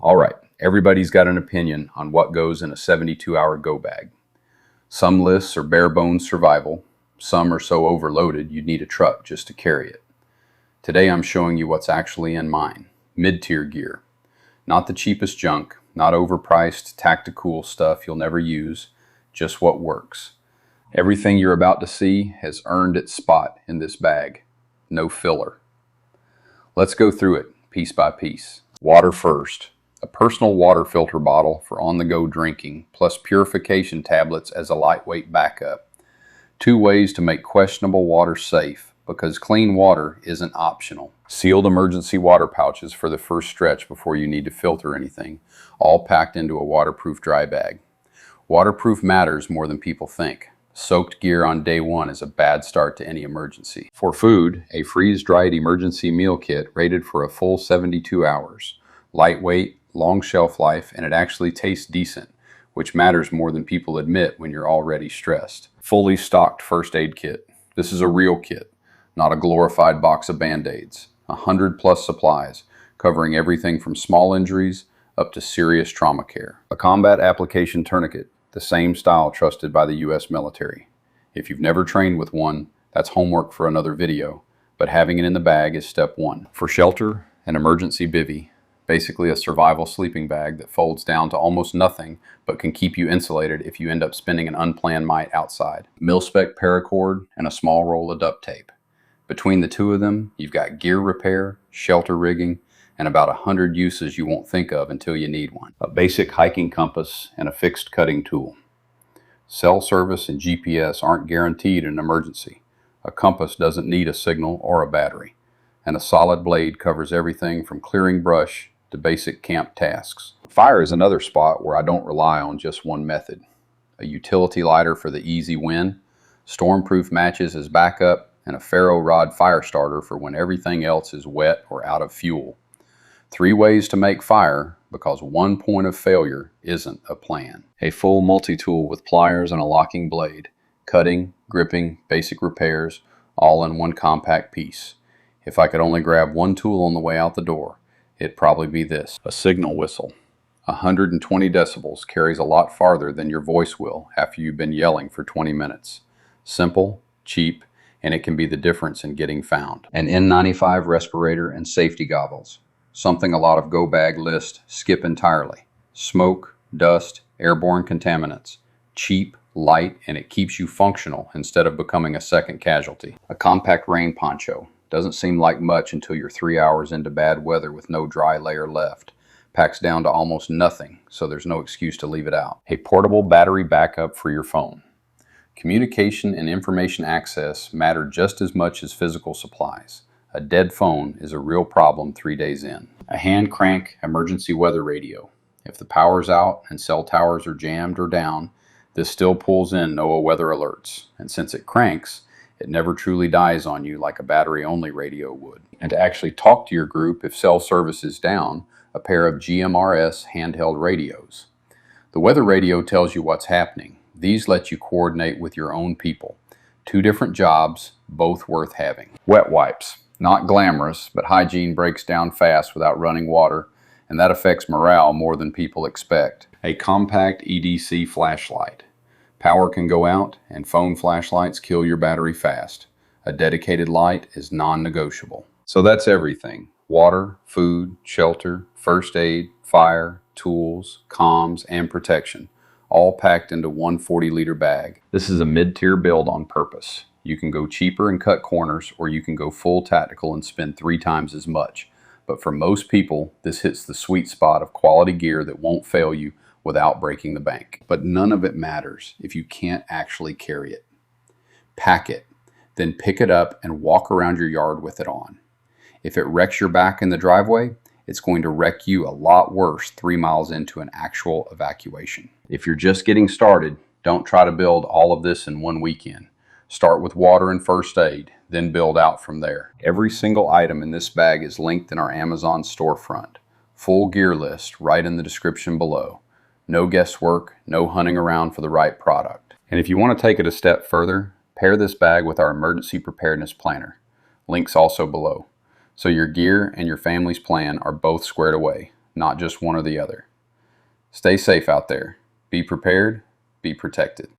All right, everybody's got an opinion on what goes in a 72-hour go bag. Some lists are bare bones survival. Some are so overloaded you'd need a truck just to carry it. Today I'm showing you what's actually in mine, mid-tier gear. Not the cheapest junk, not overpriced tacti-cool stuff you'll never use, just what works. Everything you're about to see has earned its spot in this bag. No filler. Let's go through it piece by piece. Water first. A personal water filter bottle for on-the-go drinking, plus purification tablets as a lightweight backup. 2 ways to make questionable water safe, because clean water isn't optional. Sealed emergency water pouches for the first stretch before you need to filter anything, all packed into a waterproof dry bag. Waterproof matters more than people think. Soaked gear on day one is a bad start to any emergency. For food, a freeze-dried emergency meal kit rated for a full 72 hours. Lightweight, long shelf life, and it actually tastes decent, which matters more than people admit when you're already stressed. Fully stocked first aid kit. This is a real kit, not a glorified box of Band-Aids. 100+ supplies, covering everything from small injuries up to serious trauma care. A combat application tourniquet, the same style trusted by the US military. If you've never trained with one, that's homework for another video, but having it in the bag is step 1. For shelter, an emergency bivy, basically a survival sleeping bag that folds down to almost nothing but can keep you insulated if you end up spending an unplanned night outside. Mil-spec paracord and a small roll of duct tape. Between the 2 of them, you've got gear repair, shelter rigging, and about 100 uses you won't think of until you need one. A basic hiking compass and a fixed cutting tool. Cell service and GPS aren't guaranteed in an emergency. A compass doesn't need a signal or a battery. And a solid blade covers everything from clearing brush to basic camp tasks. Fire is another spot where I don't rely on just one method. A utility lighter for the easy win, stormproof matches as backup, and a ferro rod fire starter for when everything else is wet or out of fuel. 3 ways to make fire, because 1 point of failure isn't a plan. A full multi-tool with pliers and a locking blade, cutting, gripping, basic repairs, all in one compact piece. If I could only grab 1 tool on the way out the door, it'd probably be this. A signal whistle. 120 decibels carries a lot farther than your voice will after you've been yelling for 20 minutes. Simple, cheap, and it can be the difference in getting found. An N95 respirator and safety goggles. Something a lot of go bag lists skip entirely. Smoke, dust, airborne contaminants. Cheap, light, and it keeps you functional instead of becoming a second casualty. A compact rain poncho. Doesn't seem like much until you're 3 hours into bad weather with no dry layer left. Packs down to almost nothing, so there's no excuse to leave it out. A portable battery backup for your phone. Communication and information access matter just as much as physical supplies. A dead phone is a real problem 3 days in. A hand crank emergency weather radio. If the power's out and cell towers are jammed or down, this still pulls in NOAA weather alerts. And since it cranks, it never truly dies on you like a battery-only radio would. And to actually talk to your group if cell service is down, a pair of GMRS handheld radios. The weather radio tells you what's happening. These let you coordinate with your own people. 2 different jobs, both worth having. Wet wipes. Not glamorous, but hygiene breaks down fast without running water, and that affects morale more than people expect. A compact EDC flashlight. Power can go out, and phone flashlights kill your battery fast. A dedicated light is non-negotiable. So that's everything. Water, food, shelter, first aid, fire, tools, comms, and protection. All packed into one 40-liter bag. This is a mid-tier build on purpose. You can go cheaper and cut corners, or you can go full tactical and spend 3 times as much. But for most people, this hits the sweet spot of quality gear that won't fail you without breaking the bank. But none of it matters if you can't actually carry it. Pack it, then pick it up and walk around your yard with it on. If it wrecks your back in the driveway, it's going to wreck you a lot worse 3 miles into an actual evacuation. If you're just getting started, don't try to build all of this in one weekend. Start with water and first aid, then build out from there. Every single item in this bag is linked in our Amazon storefront. Full gear list right in the description below. No guesswork, no hunting around for the right product. And if you want to take it a step further, pair this bag with our Emergency Preparedness Planner. Links also below. So your gear and your family's plan are both squared away. not just one or the other. Stay safe out there. Be prepared, be protected.